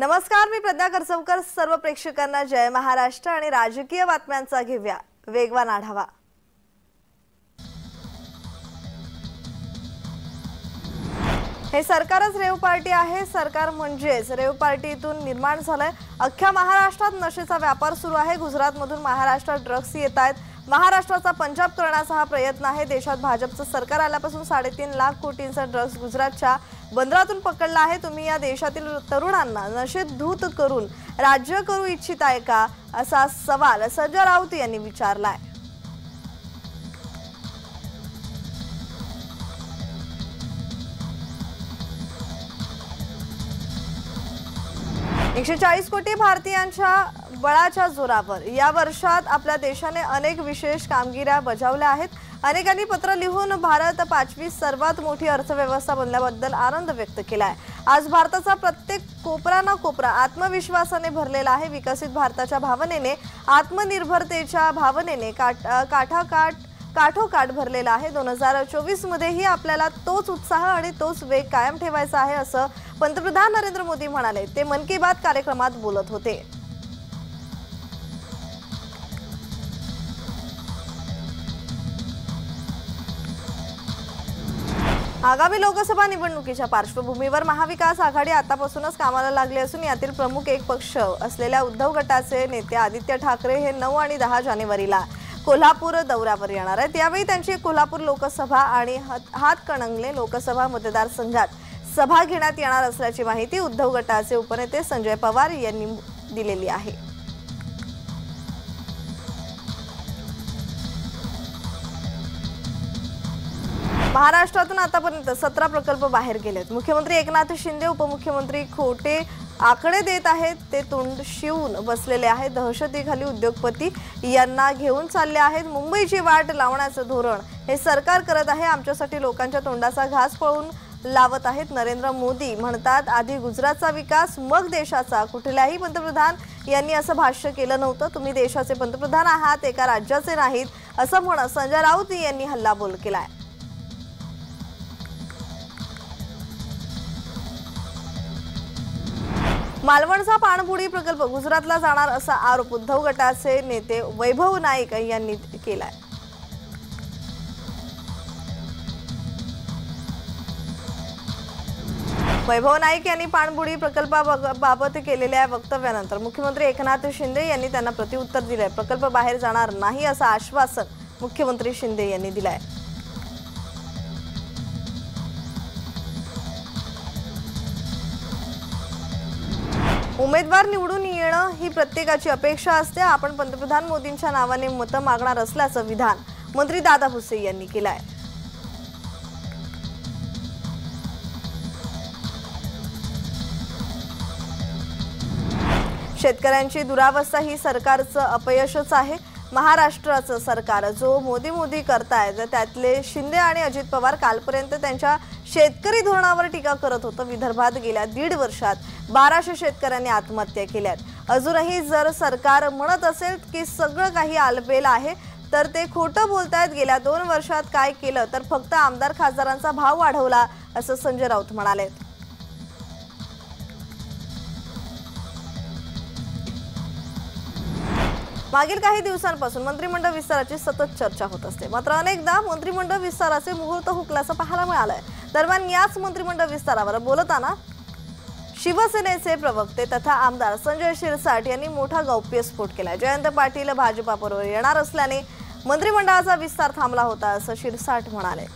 नमस्कार, मी प्रज्ञा करसवकर। सर्व प्रेक्षकांना जय महाराष्ट्र आणि राजकीय बातम्यांचा घेऊया वेगवान आढावा। हे सरकारच रेव पार्टी आहे। सरकार म्हणजेच रेव पार्टीतून निर्माण झालंय। अख्ख्या महाराष्ट्रात नशेचा व्यापार सुरू आहे। गुजरातमधून महाराष्ट्रात ड्रग्स येत आहेत। महाराष्ट्राचा पंजाब करण्याचा हा प्रयत्न आहे। देशात भाजपचं सरकार आल्यापासून 3.5 लाख कोटींचा ड्रग्स गुजरातच्या बंदरातून पकडला आहे। तुम्ही या देशातील तरुणांना नशेत धूत करून राज्य करू इच्छित आहे का, असा सवाल संजय राऊत यांनी विचारलाय। $140 कोटी भारतीयांच्या बळाच्या जोरावर या वर्षात आपल्या देशाने अनेक विशेष कामगिऱ्या बजावल्या आहेत। अनेकांनी पत्र लिहून भारत 5वी सर्वात मोठी अर्थव्यवस्था बनल्याबद्दल आनंद व्यक्त केलाय। आज भारताचा प्रत्येक कोपरा ना कोपरा आत्मविश्वासाने भरलेला आहे। विकसित भारताच्या भावनेने, आत्मनिर्भरतेच्या भावनेने काठोकाठ भरलेला आहे। 2024 मध्येही आपल्याला तोच उत्साह आणि तोच वेग कायम ठेवायचा आहे, असं पंतप्रधान नरेंद्र मोदी म्हणाले। ते मन की बात कार्यक्रमात बोलत होते। आगामी लोकसभा निवडणुकीच्या पार्श्वभूमीवर महाविकास आघाडी आतापासूनच कामाला लागली असून यातील प्रमुख एक पक्ष असलेल्या उद्धव गटाचे नेते आदित्य ठाकरे हे 9 आणि 10 जानेवारीला कोल्हापूर दौऱ्यावर येणार आहेत। यावेळी त्यांची कोल्हापूर लोकसभा आणि हातकणंगले लोकसभा मतदारसंघात सभा घेण्यात येणार असल्याची माहिती उद्धव गटाचे उपनेते संजय पवार यांनी दिलेली आहे। महाराष्ट्रातून आतापर्यंत 17 प्रकल्प बाहेर गेलेत। मुख्यमंत्री एकनाथ शिंदे, उपमुख्यमंत्री खोटे आकडे देत आहेत। ते तोंड शिवून बसलेले आहेत। दहशतीखाली उद्योगपती यांना घेऊन चालले आहेत। मुंबईची वाट लावण्याचं धोरण हे सरकार करत आहे। आमच्यासाठी लोकांच्या तोंडाचा घास पळून लावत आहेत। नरेंद्र मोदी म्हणतात आधी गुजरातचा विकास मग देशाचा। कुठल्याही पंतप्रधान यांनी असं भाष्य केलं नव्हतं। तुम्ही देशाचे पंतप्रधान आहात, एका राज्याचे नाहीत, असं म्हणत संजय राऊत यांनी हल्लाबोल केलाय। मालवणचा पाणबुडी प्रकल्प गुजरातला जाणार असा आरोप उद्धव गटाचे नेते वैभव नाईक यांनी केलाय। वैभव नाईक यांनी पाणबुडी प्रकल्पाबाबत केलेल्या वक्तव्यानंतर मुख्यमंत्री एकनाथ शिंदे यांनी त्यांना प्रत्युत्तर दिले। प्रकल्प बाहेर जाणार नाही असं आश्वासन मुख्यमंत्री शिंदे यांनी दिलंय। उमेदवार निवडून येणं ही प्रत्येकाची अपेक्षा असते। आपण पंतप्रधान मोदींच्या नावाने मतं मागणार असल्याचं विधान मंत्री दादा भुसे यांनी केलंय। शेतकऱ्यांची दुरावस्था ही सरकारचं अपयशच आहे। महाराष्ट्राचं सरकार जो मोदी करतायत त्यातले शिंदे आणि अजित पवार कालपर्यंत त्यांच्या शेतकरी धोरणावर टीका करत होतं। विदर्भात गेल्या 1.5 वर्षात 1200 शेतकऱ्यांनी आत्महत्या केल्यात। अजूनही जर सरकार म्हणत असेल की सगळं काही आलबेल आहे तर ते खोटं बोलतायत। गेल्या 2 वर्षात काय केलं तर फक्त आमदार खासदारांचा भाव वाढवला, असं संजय राऊत म्हणाले। मागील काही दिवसांपासून मंत्रिमंडळ विस्ताराची सतत चर्चा होत असते। मात्र अनेकदा मंत्रिमंडळ विस्ताराचे मुहूर्त हुकल्याचं पाहायला मिळालंय। दरम्यान याच मंत्रिमंडळ विस्तारावर बोलताना शिवसेनेचे प्रवक्ते तथा आमदार संजय शिरसाट यांनी मोठा गौप्यस्फोट केला। जयंत पाटील भाजपाबरोबर येणार असल्याने मंत्रिमंडळाचा विस्तार थांबला होता, असं शिरसाट म्हणाले।